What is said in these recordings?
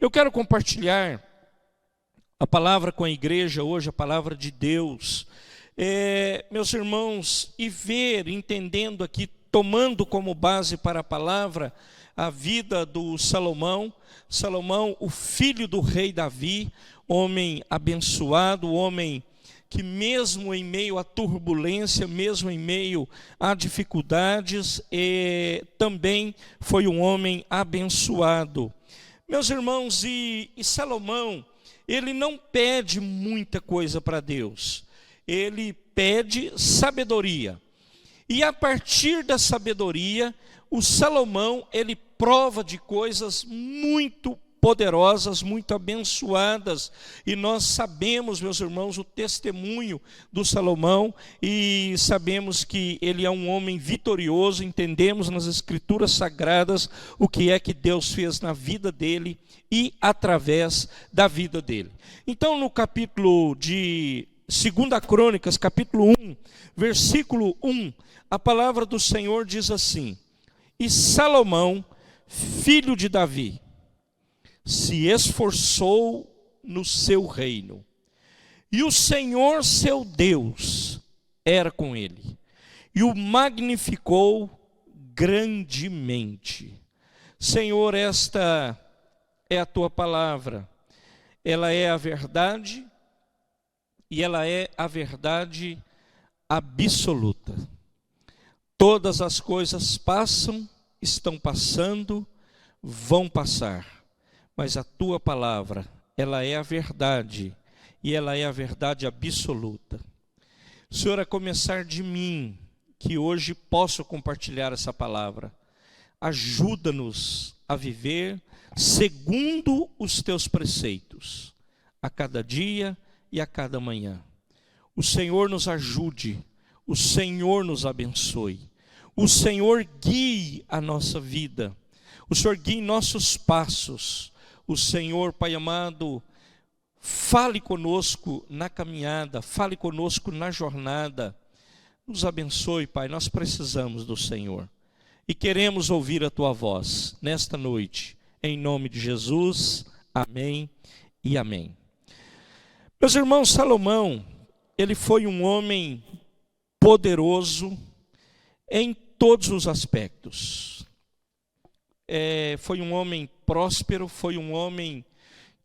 Eu quero compartilhar a palavra com a igreja hoje, a palavra de Deus. Meus irmãos, e ver, entendendo aqui, tomando como base para a palavra, a vida do Salomão, o filho do rei Davi, homem abençoado, homem que mesmo em meio à turbulência, mesmo em meio a dificuldades, também foi um homem abençoado. Meus irmãos, e Salomão, ele não pede muita coisa para Deus, ele pede sabedoria. E a partir da sabedoria, o Salomão, ele prova de coisas muito poderosas, muito abençoadas. E nós sabemos, meus irmãos, o testemunho do Salomão, e sabemos que ele é um homem vitorioso, entendemos nas Escrituras Sagradas o que é que Deus fez na vida dele e através da vida dele. Então, no capítulo de 2 Crônicas, capítulo 1, versículo 1, a palavra do Senhor diz assim: E Salomão, filho de Davi, se esforçou no seu reino, e o Senhor seu Deus era com ele, e o magnificou grandemente. Senhor, esta é a tua palavra, ela é a verdade, e ela é a verdade absoluta. Todas as coisas passam, estão passando, vão passar. Mas a tua palavra, ela é a verdade, e ela é a verdade absoluta. Senhor, a começar de mim, que hoje posso compartilhar essa palavra, ajuda-nos a viver segundo os teus preceitos, a cada dia e a cada manhã. O Senhor nos ajude, o Senhor nos abençoe, o Senhor guie a nossa vida, o Senhor guie nossos passos. O Senhor, Pai amado, fale conosco na caminhada, fale conosco na jornada. Nos abençoe, Pai, nós precisamos do Senhor. E queremos ouvir a Tua voz nesta noite. Em nome de Jesus, amém e amém. Meus irmãos, Salomão, ele foi um homem poderoso em todos os aspectos. Foi um homem próspero, foi um homem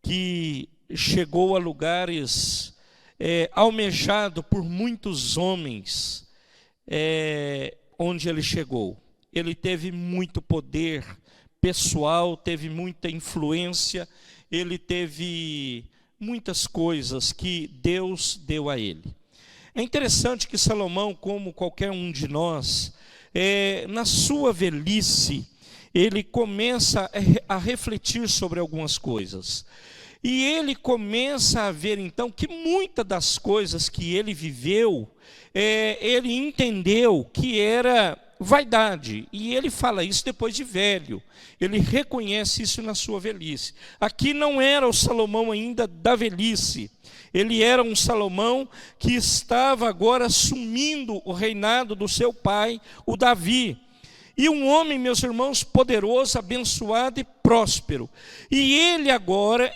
que chegou a lugares almejado por muitos homens, onde ele chegou. Ele teve muito poder pessoal, teve muita influência, ele teve muitas coisas que Deus deu a ele. É interessante que Salomão, como qualquer um de nós, na sua velhice, ele começa a refletir sobre algumas coisas. E ele começa a ver então que muitas das coisas que ele viveu, ele entendeu que era vaidade. E ele fala isso depois de velho. Ele reconhece isso na sua velhice. Aqui não era o Salomão ainda da velhice. Ele era um Salomão que estava agora assumindo o reinado do seu pai, o Davi. E um homem, meus irmãos, poderoso, abençoado e próspero. E ele agora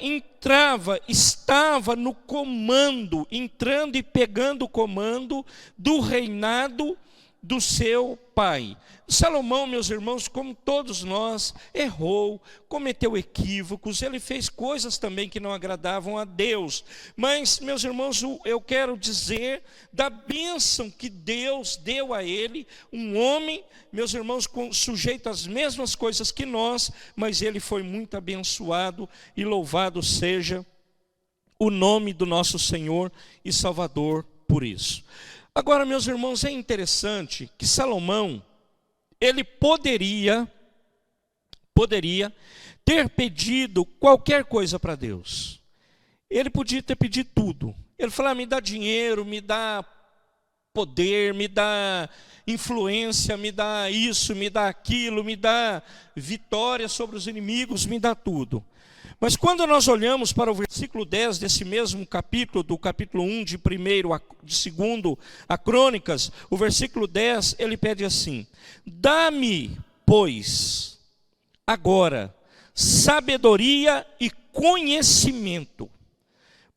estava no comando, entrando e pegando o comando do reinado do seu pai. Salomão, meus irmãos, como todos nós, errou, cometeu equívocos, ele fez coisas também que não agradavam a Deus. Mas, meus irmãos, eu quero dizer da bênção que Deus deu a ele, um homem, meus irmãos, sujeito às mesmas coisas que nós, mas ele foi muito abençoado, e louvado seja o nome do nosso Senhor e Salvador por isso. Agora, meus irmãos, é interessante que Salomão, ele poderia ter pedido qualquer coisa para Deus. Ele podia ter pedido tudo. Ele falou: me dá dinheiro, me dá poder, me dá influência, me dá isso, me dá aquilo, me dá vitória sobre os inimigos, me dá tudo. Mas quando nós olhamos para o versículo 10 desse mesmo capítulo, do capítulo 1 de 2 a Crônicas, o versículo 10, ele pede assim: dá-me, pois, agora, sabedoria e conhecimento,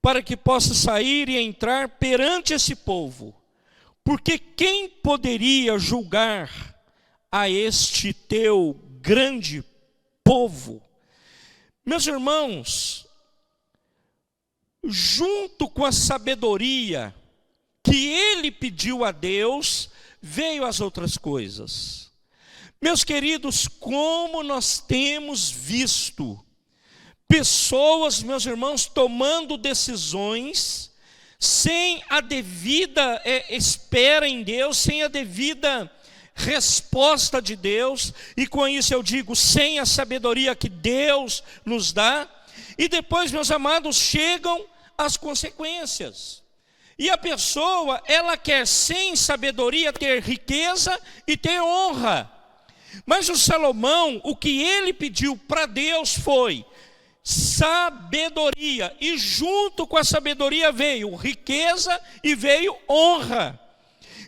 para que possa sair e entrar perante esse povo. Porque quem poderia julgar a este teu grande povo? Meus irmãos, junto com a sabedoria que ele pediu a Deus, veio as outras coisas. Meus queridos, como nós temos visto pessoas, meus irmãos, tomando decisões sem a devida espera em Deus, sem a devida resposta de Deus, e com isso eu digo, sem a sabedoria que Deus nos dá, e depois, meus amados, chegam as consequências. E a pessoa, ela quer sem sabedoria ter riqueza e ter honra. Mas o Salomão, o que ele pediu para Deus foi sabedoria, e junto com a sabedoria veio riqueza e veio honra.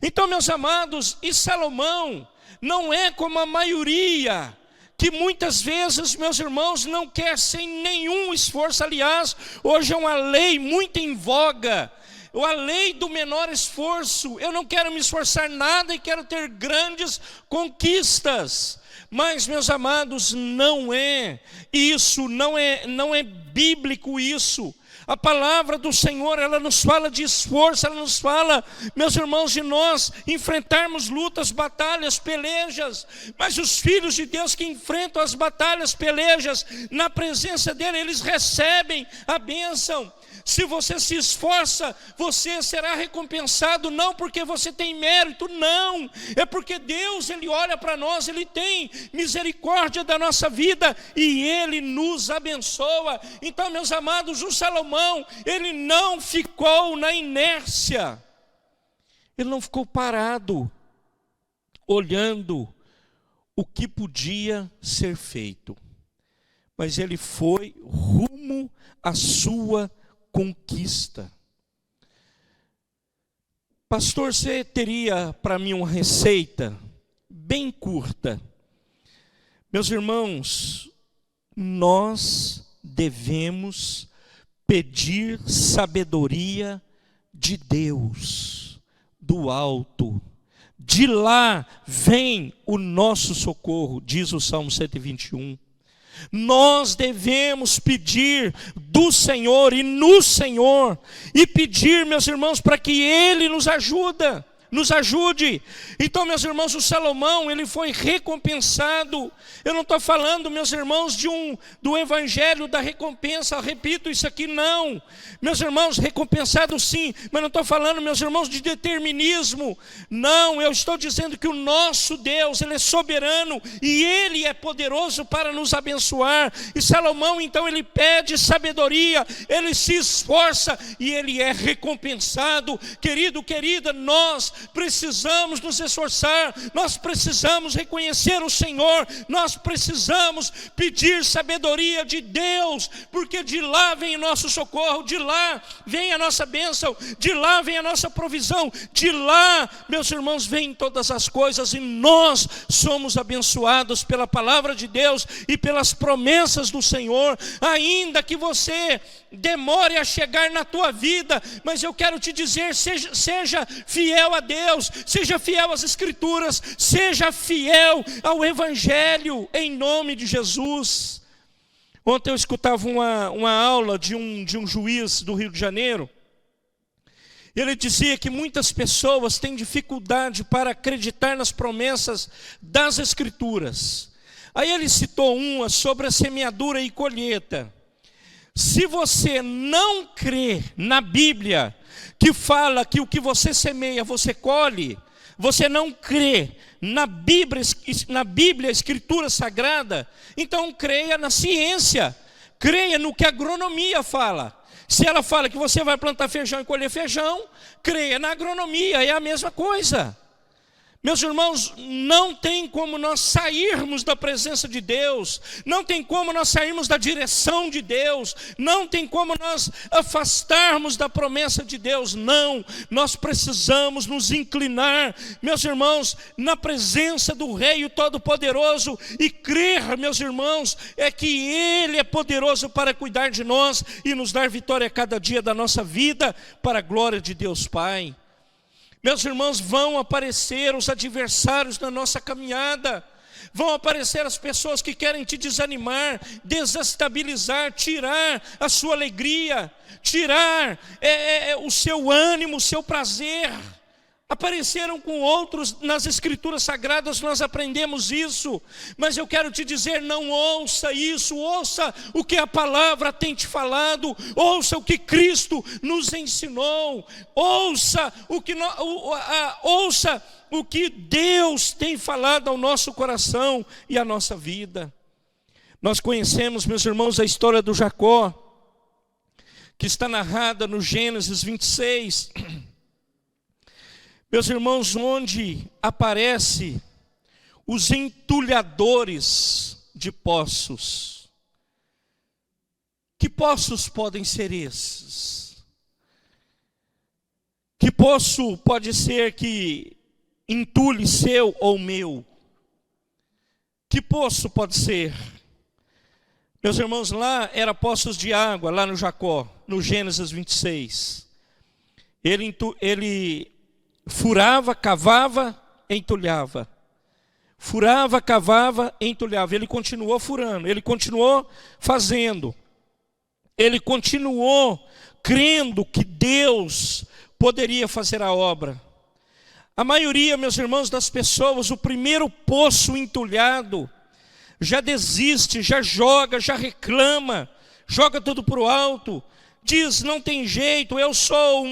Então, meus amados, e Salomão não é como a maioria, que muitas vezes, meus irmãos, não quer sem nenhum esforço. Aliás, hoje é uma lei muito em voga, a lei do menor esforço. Eu não quero me esforçar nada e quero ter grandes conquistas. Mas, meus amados, não é isso, não é bíblico isso. A palavra do Senhor, ela nos fala de esforço, ela nos fala, meus irmãos, de nós enfrentarmos lutas, batalhas, pelejas. Mas os filhos de Deus que enfrentam as batalhas, pelejas, na presença dele, eles recebem a bênção. Se você se esforça, você será recompensado, não porque você tem mérito, não. É porque Deus, ele olha para nós, ele tem misericórdia da nossa vida e ele nos abençoa. Então, meus amados, o Salomão, ele não ficou na inércia. Ele não ficou parado, olhando o que podia ser feito. Mas ele foi rumo à sua conquista. Pastor, você teria para mim uma receita bem curta? Meus irmãos, nós devemos pedir sabedoria de Deus, do alto. De lá vem o nosso socorro, diz o Salmo 121. Nós devemos pedir do Senhor e no Senhor, e pedir, meus irmãos, para que Ele nos ajude. Então, meus irmãos, o Salomão, ele foi recompensado. Eu não estou falando, meus irmãos, do evangelho da recompensa, repito isso aqui, não. Meus irmãos, recompensado sim, mas não estou falando, meus irmãos, de determinismo. Não, eu estou dizendo que o nosso Deus, ele é soberano e ele é poderoso para nos abençoar. E Salomão, então, ele pede sabedoria, ele se esforça e ele é recompensado. Querido, querida, nós precisamos nos esforçar, nós precisamos reconhecer o Senhor, nós precisamos pedir sabedoria de Deus, porque de lá vem o nosso socorro, de lá vem a nossa bênção, de lá vem a nossa provisão, de lá, meus irmãos, vêm todas as coisas, e nós somos abençoados pela palavra de Deus e pelas promessas do Senhor. Ainda que você demore a chegar na tua vida, mas eu quero te dizer, seja fiel a Deus, seja fiel às Escrituras, seja fiel ao Evangelho, em nome de Jesus. Ontem eu escutava uma aula de um juiz do Rio de Janeiro. Ele dizia que muitas pessoas têm dificuldade para acreditar nas promessas das Escrituras. Aí ele citou uma sobre a semeadura e colheita. Se você não crê na Bíblia, que fala que o que você semeia, você colhe, você não crê na Bíblia, a Escritura Sagrada, então creia na ciência, creia no que a agronomia fala. Se ela fala que você vai plantar feijão e colher feijão, creia na agronomia, é a mesma coisa. Meus irmãos, não tem como nós sairmos da presença de Deus, não tem como nós sairmos da direção de Deus, não tem como nós afastarmos da promessa de Deus, não. Nós precisamos nos inclinar, meus irmãos, na presença do Rei Todo-Poderoso e crer, meus irmãos, é que Ele é poderoso para cuidar de nós e nos dar vitória a cada dia da nossa vida, para a glória de Deus Pai. Meus irmãos, vão aparecer os adversários na nossa caminhada, vão aparecer as pessoas que querem te desanimar, desestabilizar, tirar a sua alegria, tirar o seu ânimo, o seu prazer. Apareceram com outros nas Escrituras Sagradas, nós aprendemos isso, mas eu quero te dizer, não ouça isso, ouça o que a palavra tem te falado, ouça o que Cristo nos ensinou, ouça o que Deus tem falado ao nosso coração e à nossa vida. Nós conhecemos, meus irmãos, a história do Jacó, que está narrada no Gênesis 26, meus irmãos, onde aparece os entulhadores de poços. Que poços podem ser esses? Que poço pode ser que entule seu ou meu? Que poço pode ser? Meus irmãos, lá era poços de água, lá no Jacó, no Gênesis 26. Ele furava, cavava, entulhava. Furava, cavava, entulhava. Ele continuou furando, ele continuou fazendo. Ele continuou crendo que Deus poderia fazer a obra. A maioria, meus irmãos, das pessoas, o primeiro poço entulhado, já desiste, já joga, já reclama, joga tudo para o alto. Diz, não tem jeito, eu sou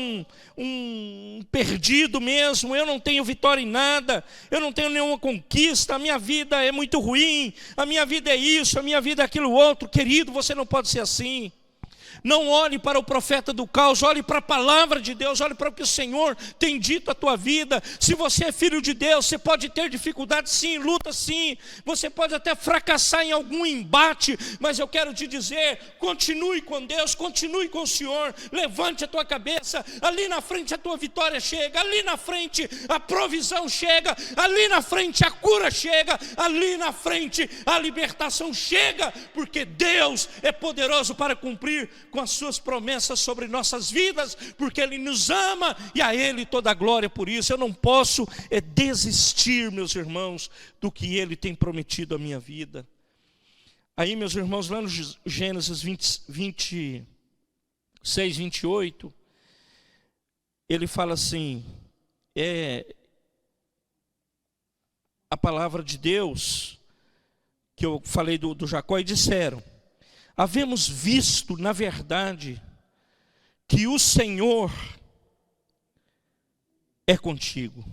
um perdido mesmo, eu não tenho vitória em nada, eu não tenho nenhuma conquista, a minha vida é muito ruim, a minha vida é isso, a minha vida é aquilo outro. Querido, você não pode ser assim. Não olhe para o profeta do caos, olhe para a palavra de Deus, olhe para o que o Senhor tem dito à tua vida. Se você é filho de Deus, você pode ter dificuldade sim, luta sim, você pode até fracassar em algum embate, mas eu quero te dizer, continue com Deus, continue com o Senhor, levante a tua cabeça, ali na frente a tua vitória chega, ali na frente a provisão chega, ali na frente a cura chega, ali na frente a libertação chega, porque Deus é poderoso para cumprir com as suas promessas sobre nossas vidas, porque Ele nos ama e a Ele toda a glória por isso. Eu não posso desistir, meus irmãos, do que Ele tem prometido à minha vida. Aí, meus irmãos, lá no Gênesis 26, 28, ele fala assim, a palavra de Deus, que eu falei do Jacó, e disseram, havemos visto, na verdade, que o Senhor é contigo.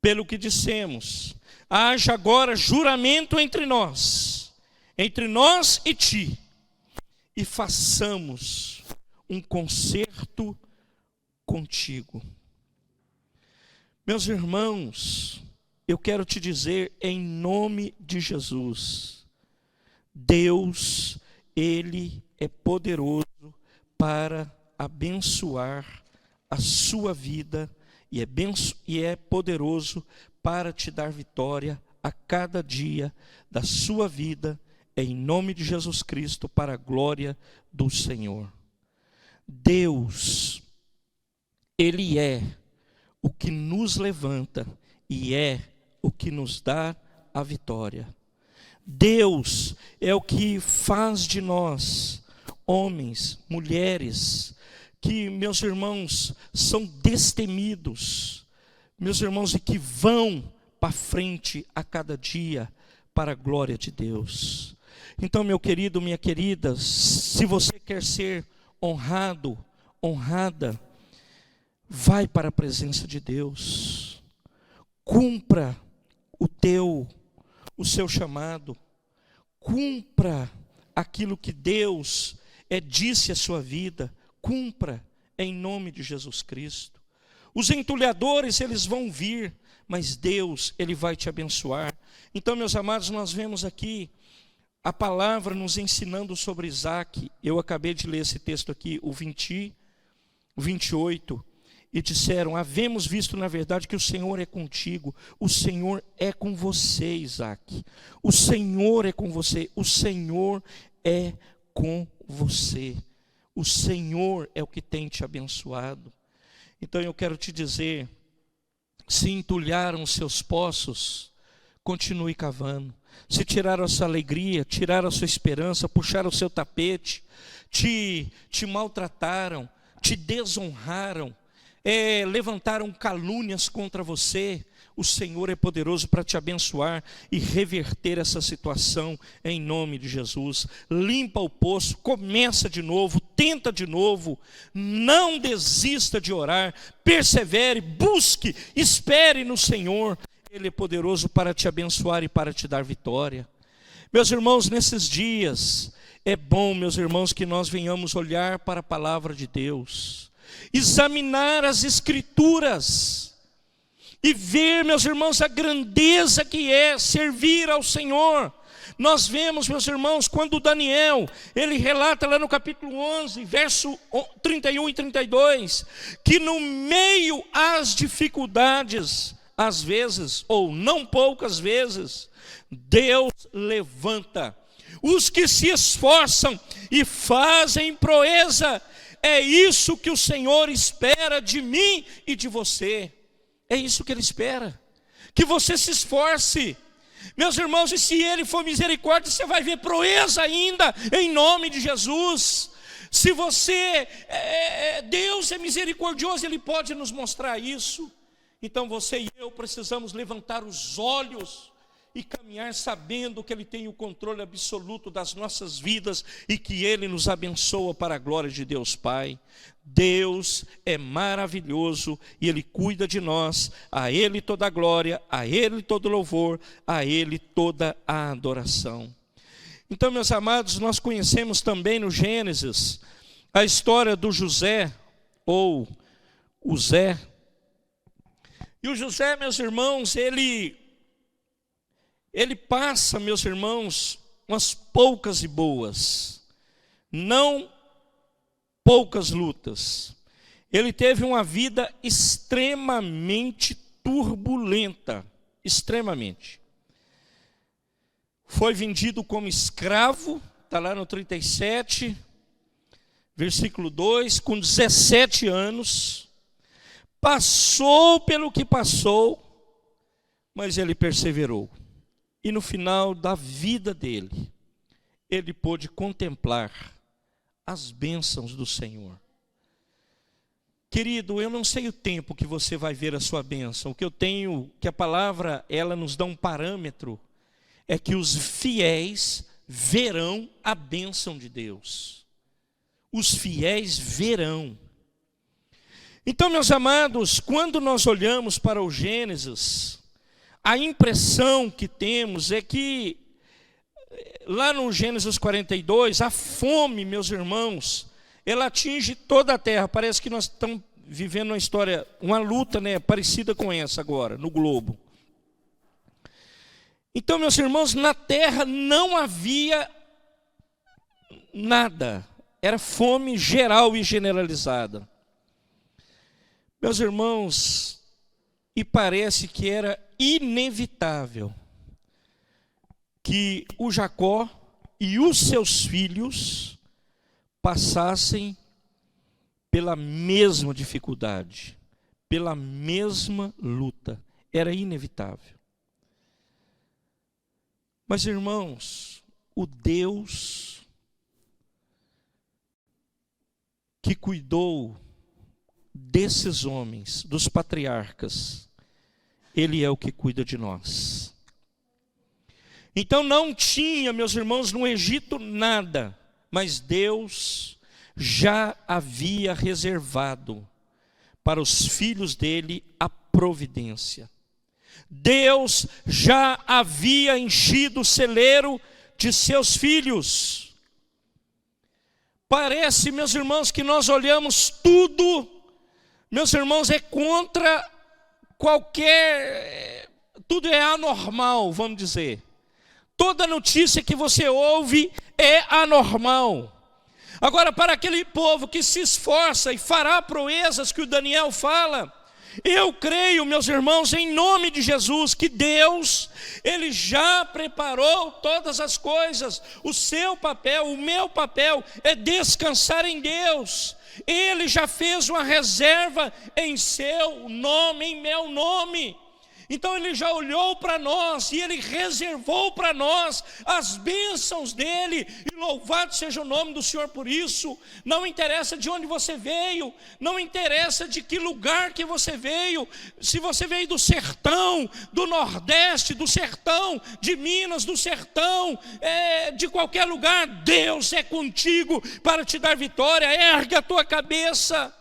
Pelo que dissemos, haja agora juramento entre nós e ti, e façamos um concerto contigo. Meus irmãos, eu quero te dizer, em nome de Jesus, Deus, Ele é poderoso para abençoar a sua vida e é poderoso para te dar vitória a cada dia da sua vida, em nome de Jesus Cristo, para a glória do Senhor. Deus, Ele é o que nos levanta e é o que nos dá a vitória. Deus é o que faz de nós, homens, mulheres, que, meus irmãos, são destemidos, meus irmãos, e que vão para frente a cada dia para a glória de Deus. Então, meu querido, minha querida, se você quer ser honrado, honrada, vai para a presença de Deus, cumpra o seu chamado, cumpra aquilo que Deus disse à sua vida, cumpra em nome de Jesus Cristo. Os entulhadores, eles vão vir, mas Deus, Ele vai te abençoar. Então, meus amados, nós vemos aqui a palavra nos ensinando sobre Isaac. Eu acabei de ler esse texto aqui, o 28, e disseram: havemos visto na verdade que o Senhor é contigo, o Senhor é com você, Isaac. O Senhor é com você, o Senhor é com você. O Senhor é o que tem te abençoado. Então eu quero te dizer, se entulharam os seus poços, continue cavando. Se tiraram a sua alegria, tiraram a sua esperança, puxaram o seu tapete, te maltrataram, te desonraram, levantaram calúnias contra você, o Senhor é poderoso para te abençoar e reverter essa situação em nome de Jesus. Limpa o poço, começa de novo, tenta de novo, não desista de orar, persevere, busque, espere no Senhor. Ele é poderoso para te abençoar e para te dar vitória. Meus irmãos, nesses dias, é bom, meus irmãos, que nós venhamos olhar para a palavra de Deus, examinar as Escrituras e ver, meus irmãos, a grandeza que é servir ao Senhor. Nós vemos, meus irmãos, quando Daniel, ele relata lá no capítulo 11, verso 31 e 32, que no meio às dificuldades, às vezes, ou não poucas vezes, Deus levanta os que se esforçam e fazem proeza. É isso que o Senhor espera de mim e de você. É isso que Ele espera, que você se esforce. Meus irmãos, e se Ele for misericórdia, você vai ver proeza ainda, em nome de Jesus. Se você, Deus é misericordioso, Ele pode nos mostrar isso. Então você e eu precisamos levantar os olhos e caminhar sabendo que Ele tem o controle absoluto das nossas vidas e que Ele nos abençoa para a glória de Deus Pai. Deus é maravilhoso e Ele cuida de nós. A Ele toda a glória, a Ele todo louvor, a Ele toda a adoração. Então, meus amados, nós conhecemos também no Gênesis a história do José, ou o Zé. E o José, meus irmãos, ele passa, meus irmãos, umas poucas e boas, não poucas lutas. Ele teve uma vida extremamente turbulenta, extremamente. Foi vendido como escravo, está lá no 37, versículo 2, com 17 anos, passou pelo que passou, mas ele perseverou. E no final da vida dele, ele pôde contemplar as bênçãos do Senhor. Querido, eu não sei o tempo que você vai ver a sua bênção. O que eu tenho, que a palavra, ela nos dá um parâmetro, é que os fiéis verão a bênção de Deus. Os fiéis verão. Então, meus amados, quando nós olhamos para o Gênesis, a impressão que temos é que, lá no Gênesis 42, a fome, meus irmãos, ela atinge toda a terra. Parece que nós estamos vivendo uma história, uma luta, né, parecida com essa agora, no globo. Então, meus irmãos, na terra não havia nada. Era fome geral e generalizada. Meus irmãos, e parece que era inevitável que o Jacó e os seus filhos passassem pela mesma dificuldade, pela mesma luta. Era inevitável. Mas, irmãos, o Deus que cuidou desses homens, dos patriarcas, Ele é o que cuida de nós. Então não tinha, meus irmãos, no Egito nada, mas Deus já havia reservado para os filhos dele a providência. Deus já havia enchido o celeiro de seus filhos. Parece, meus irmãos, que nós olhamos tudo Meus irmãos, é contra qualquer... Tudo é anormal, vamos dizer. Toda notícia que você ouve é anormal. Agora, para aquele povo que se esforça e fará proezas que o Daniel fala, eu creio, meus irmãos, em nome de Jesus, que Deus, Ele já preparou todas as coisas. O seu papel, o meu papel é descansar em Deus. Ele já fez uma reserva em seu nome, em meu nome. Então Ele já olhou para nós e Ele reservou para nós as bênçãos dEle. E louvado seja o nome do Senhor por isso. Não interessa de onde você veio, não interessa de que lugar que você veio. Se você veio do sertão, do Nordeste, do sertão, de Minas, do sertão, de qualquer lugar, Deus é contigo para te dar vitória. Ergue a tua cabeça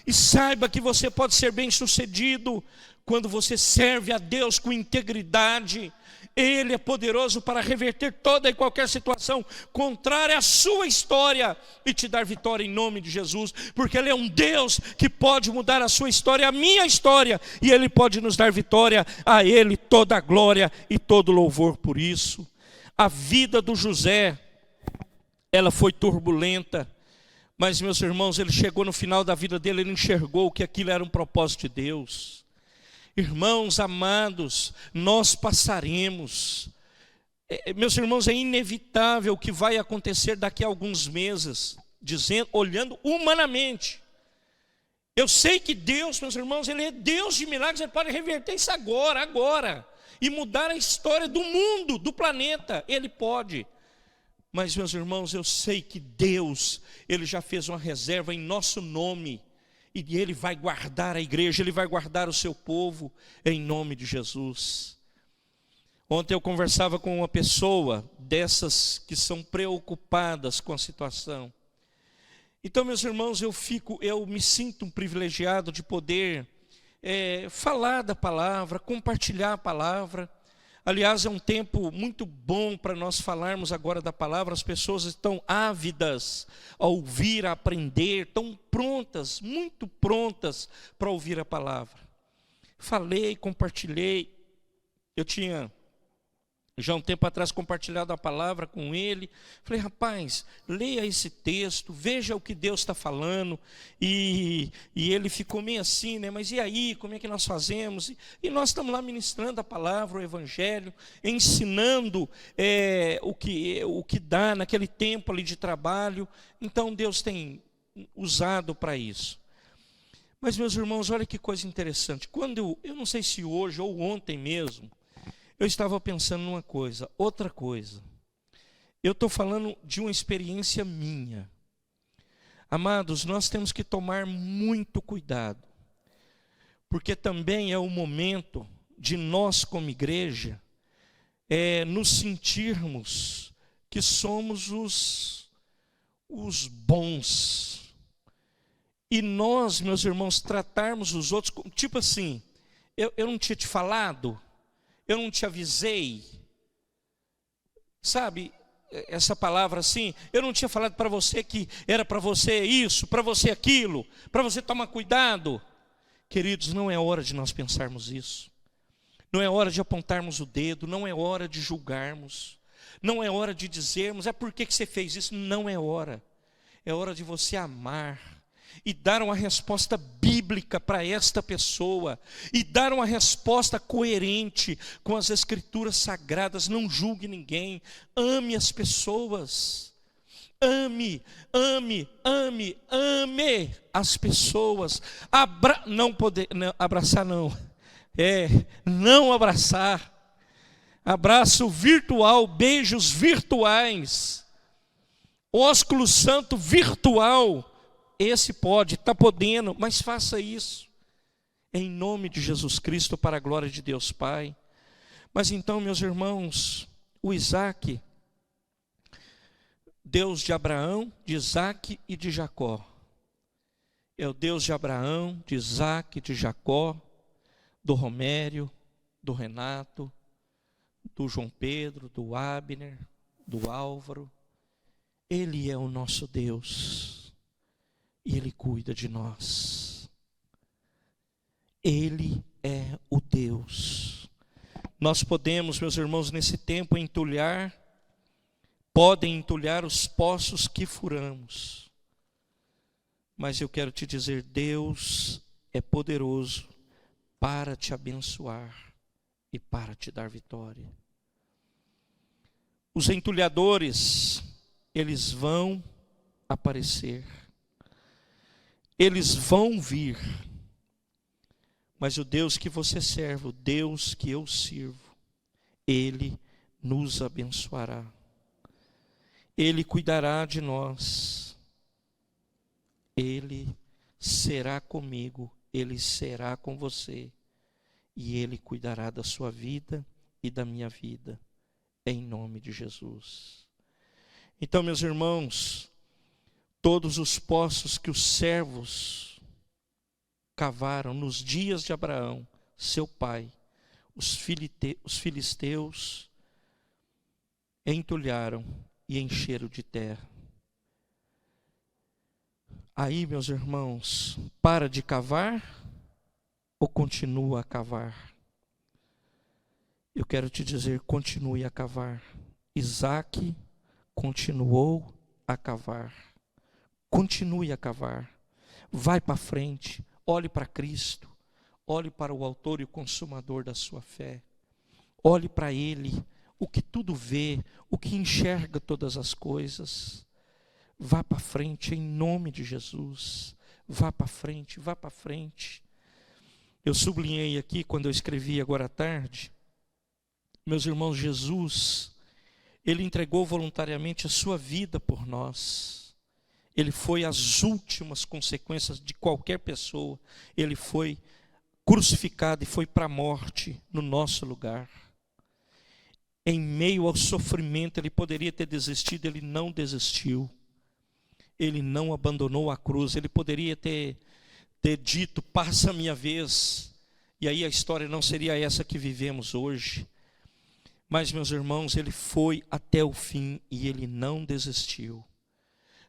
e saiba que você pode ser bem sucedido quando você serve a Deus com integridade. Ele é poderoso para reverter toda e qualquer situação contrária à sua história e te dar vitória em nome de Jesus, porque Ele é um Deus que pode mudar a sua história, a minha história, e Ele pode nos dar vitória. A Ele toda a glória e todo louvor por isso. A vida do José, ela foi turbulenta, mas meus irmãos, ele chegou no final da vida dele, ele enxergou que aquilo era um propósito de Deus. Irmãos amados, nós passaremos. Meus irmãos, é inevitável o que vai acontecer daqui a alguns meses, olhando humanamente. Eu sei que Deus, meus irmãos, Ele é Deus de milagres, Ele pode reverter isso agora, e mudar a história do mundo, do planeta, Ele pode. Mas, meus irmãos, eu sei que Deus, Ele já fez uma reserva em nosso nome, e Ele vai guardar a igreja, Ele vai guardar o seu povo, em nome de Jesus. Ontem eu conversava com uma pessoa dessas que são preocupadas com a situação. Então, meus irmãos, eu me sinto um privilegiado de poder falar da palavra, compartilhar a palavra. Aliás, é um tempo muito bom para nós falarmos agora da palavra. As pessoas estão ávidas a ouvir, a aprender, estão prontas, muito prontas para ouvir a palavra. Falei, compartilhei. Eu tinha já um tempo atrás compartilhado a palavra com ele. Falei, rapaz, leia esse texto, veja o que Deus está falando. E ele ficou meio assim, né? Mas e aí, como é que nós fazemos? E nós estamos lá ministrando a palavra, o evangelho, ensinando o que dá naquele tempo ali de trabalho. Então Deus tem usado para isso. Mas, meus irmãos, olha que coisa interessante. Quando eu não sei se hoje ou ontem mesmo, eu estava pensando numa coisa, outra coisa. Eu estou falando de uma experiência minha. Amados, nós temos que tomar muito cuidado, porque também é o momento de nós, como igreja, nos sentirmos que somos os bons. E nós, meus irmãos, tratarmos os outros, tipo assim, eu não tinha te falado, eu não te avisei, sabe, essa palavra assim, eu não tinha falado para você que era para você isso, para você aquilo, para você tomar cuidado. Queridos, não é hora de nós pensarmos isso, não é hora de apontarmos o dedo, não é hora de julgarmos, não é hora de dizermos, por que você fez isso? Não é hora de você amar, e dar uma resposta bíblica para esta pessoa, e dar uma resposta coerente com as escrituras sagradas. Não julgue ninguém, ame as pessoas, ame as pessoas. Não abraçar, abraço virtual, beijos virtuais, ósculo santo virtual. Esse pode, está podendo, mas faça isso, em nome de Jesus Cristo, para a glória de Deus Pai. Mas então, meus irmãos, o Isaac, Deus de Abraão, de Isaac e de Jacó, é o Deus de Abraão, de Isaac, de Jacó, do Romério, do Renato, do João Pedro, do Abner, do Álvaro. Ele é o nosso Deus. E Ele cuida de nós. Ele é o Deus. Nós podemos, meus irmãos, nesse tempo podem entulhar os poços que furamos. Mas eu quero te dizer, Deus é poderoso para te abençoar e para te dar vitória. Os entulhadores, eles vão aparecer, eles vão vir, mas o Deus que você serve, o Deus que eu sirvo, Ele nos abençoará, Ele cuidará de nós, Ele será comigo, Ele será com você, e Ele cuidará da sua vida e da minha vida, em nome de Jesus. Então, meus irmãos, todos os poços que os servos cavaram nos dias de Abraão, seu pai, os filisteus entulharam e encheram de terra. Aí, meus irmãos, para de cavar ou continua a cavar? Eu quero te dizer, continue a cavar. Isaac continuou a cavar. Continue a cavar. Vai para frente. Olhe para Cristo. Olhe para o autor e o consumador da sua fé. Olhe para Ele, o que tudo vê, o que enxerga todas as coisas. Vá para frente em nome de Jesus. Vá para frente, vá para frente. Eu sublinhei aqui quando eu escrevi agora à tarde. Meus irmãos, Jesus, Ele entregou voluntariamente a sua vida por nós. Ele foi as últimas consequências de qualquer pessoa. Ele foi crucificado e foi para a morte no nosso lugar. Em meio ao sofrimento, Ele poderia ter desistido, Ele não desistiu. Ele não abandonou a cruz. Ele poderia ter dito, passa a minha vez. E aí a história não seria essa que vivemos hoje. Mas, meus irmãos, Ele foi até o fim e Ele não desistiu.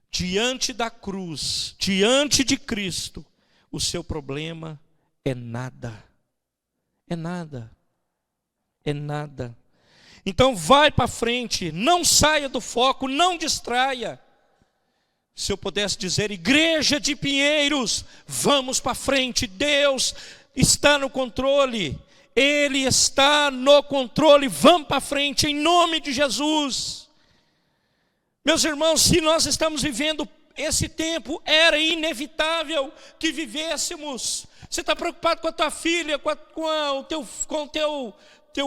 Diante da cruz, diante de Cristo, o seu problema é nada. É nada. É nada. Então vai para frente, não saia do foco, não distraia. Se eu pudesse dizer, igreja de Pinheiros, vamos para frente, Deus está no controle. Ele está no controle, vamos para frente, em nome de Jesus. Meus irmãos, se nós estamos vivendo esse tempo, era inevitável que vivêssemos. Você está preocupado com a tua filha, com o teu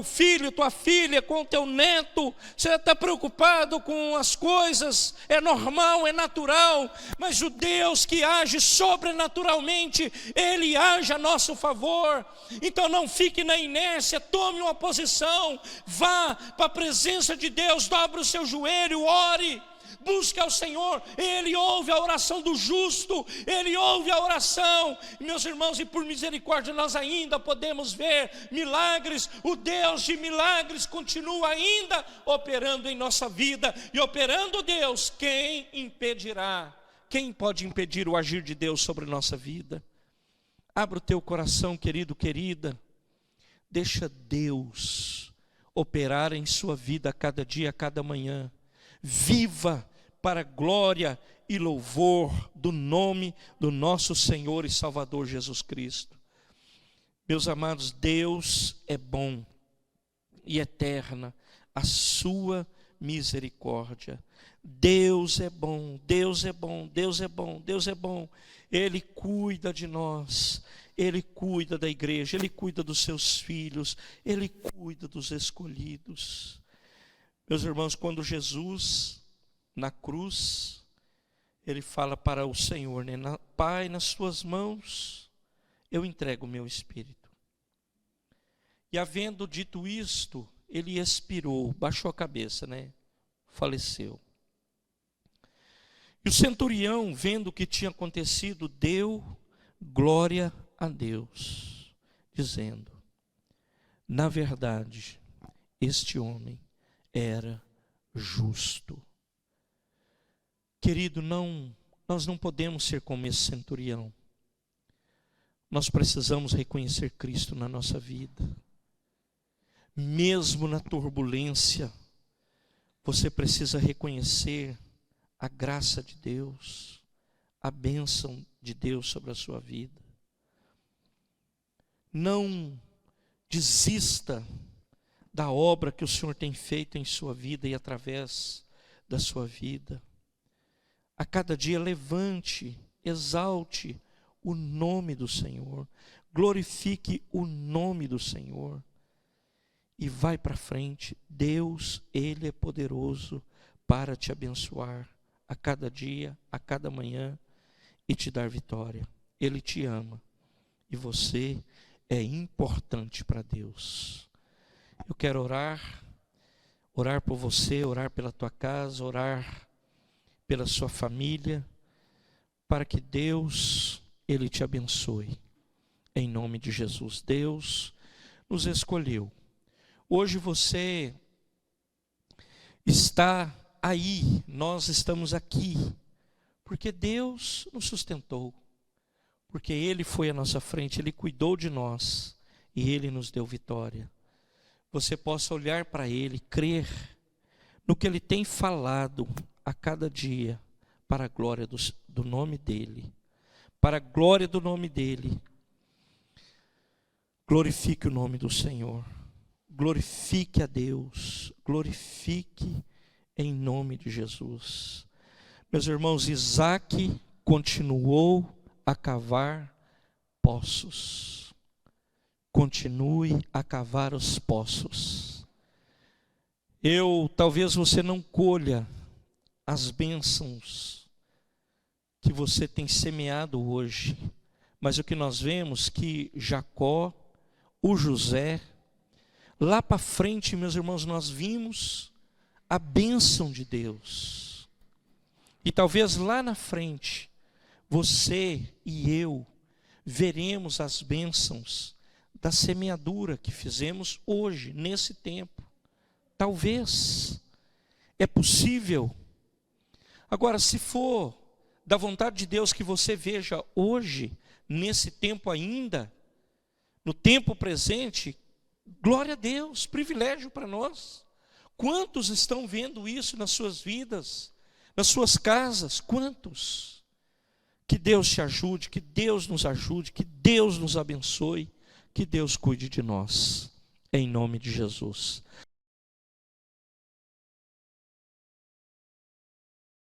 filho, tua filha, com o teu neto, você está preocupado com as coisas, é normal, é natural, mas o Deus que age sobrenaturalmente, Ele age a nosso favor. Então não fique na inércia, tome uma posição, vá para a presença de Deus, dobre o seu joelho, ore. Busque ao Senhor, Ele ouve a oração do justo, Ele ouve a oração. Meus irmãos, e por misericórdia nós ainda podemos ver milagres. O Deus de milagres continua ainda operando em nossa vida. E operando Deus, quem impedirá? Quem pode impedir o agir de Deus sobre nossa vida? Abra o teu coração, querido, querida. Deixa Deus operar em sua vida a cada dia, a cada manhã. Viva para a glória e louvor do nome do nosso Senhor e Salvador Jesus Cristo. Meus amados, Deus é bom e eterna a sua misericórdia. Deus é bom, Deus é bom, Deus é bom, Deus é bom. Ele cuida de nós, Ele cuida da igreja, Ele cuida dos seus filhos, Ele cuida dos escolhidos. Meus irmãos, quando Jesus, na cruz, Ele fala para o Senhor, né? Pai, nas tuas mãos, eu entrego o meu espírito. E havendo dito isto, Ele expirou, baixou a cabeça, né? Faleceu. E o centurião, vendo o que tinha acontecido, deu glória a Deus, dizendo, na verdade, este homem era justo. Querido, nós não podemos ser como esse centurião. Nós precisamos reconhecer Cristo na nossa vida. Mesmo na turbulência, você precisa reconhecer a graça de Deus, a bênção de Deus sobre a sua vida. Não desista da obra que o Senhor tem feito em sua vida e através da sua vida. A cada dia levante, exalte o nome do Senhor, glorifique o nome do Senhor e vai para frente. Deus, Ele é poderoso para te abençoar a cada dia, a cada manhã e te dar vitória. Ele te ama e você é importante para Deus. Eu quero orar por você, orar pela tua casa, orar pela sua família, para que Deus, Ele te abençoe. Em nome de Jesus. Deus nos escolheu. Hoje você está aí, nós estamos aqui, porque Deus nos sustentou, porque Ele foi à nossa frente, Ele cuidou de nós e Ele nos deu vitória. Você possa olhar para Ele, crer no que Ele tem falado a cada dia, para a glória do nome dEle, para a glória do nome dEle. Glorifique o nome do Senhor, glorifique a Deus, glorifique em nome de Jesus. Meus irmãos, Isaac continuou a cavar poços. Continue a cavar os poços. Talvez você não colha as bênçãos que você tem semeado hoje, mas o que nós vemos que Jacó, o José, lá para frente, meus irmãos, nós vimos a bênção de Deus. E talvez lá na frente, você e eu veremos as bênçãos da semeadura que fizemos hoje, nesse tempo. Talvez. É possível. Agora, se for da vontade de Deus que você veja hoje, nesse tempo ainda, no tempo presente, glória a Deus, privilégio para nós. Quantos estão vendo isso nas suas vidas, nas suas casas? Quantos? Que Deus te ajude, que Deus nos ajude, que Deus nos abençoe, que Deus cuide de nós, em nome de Jesus.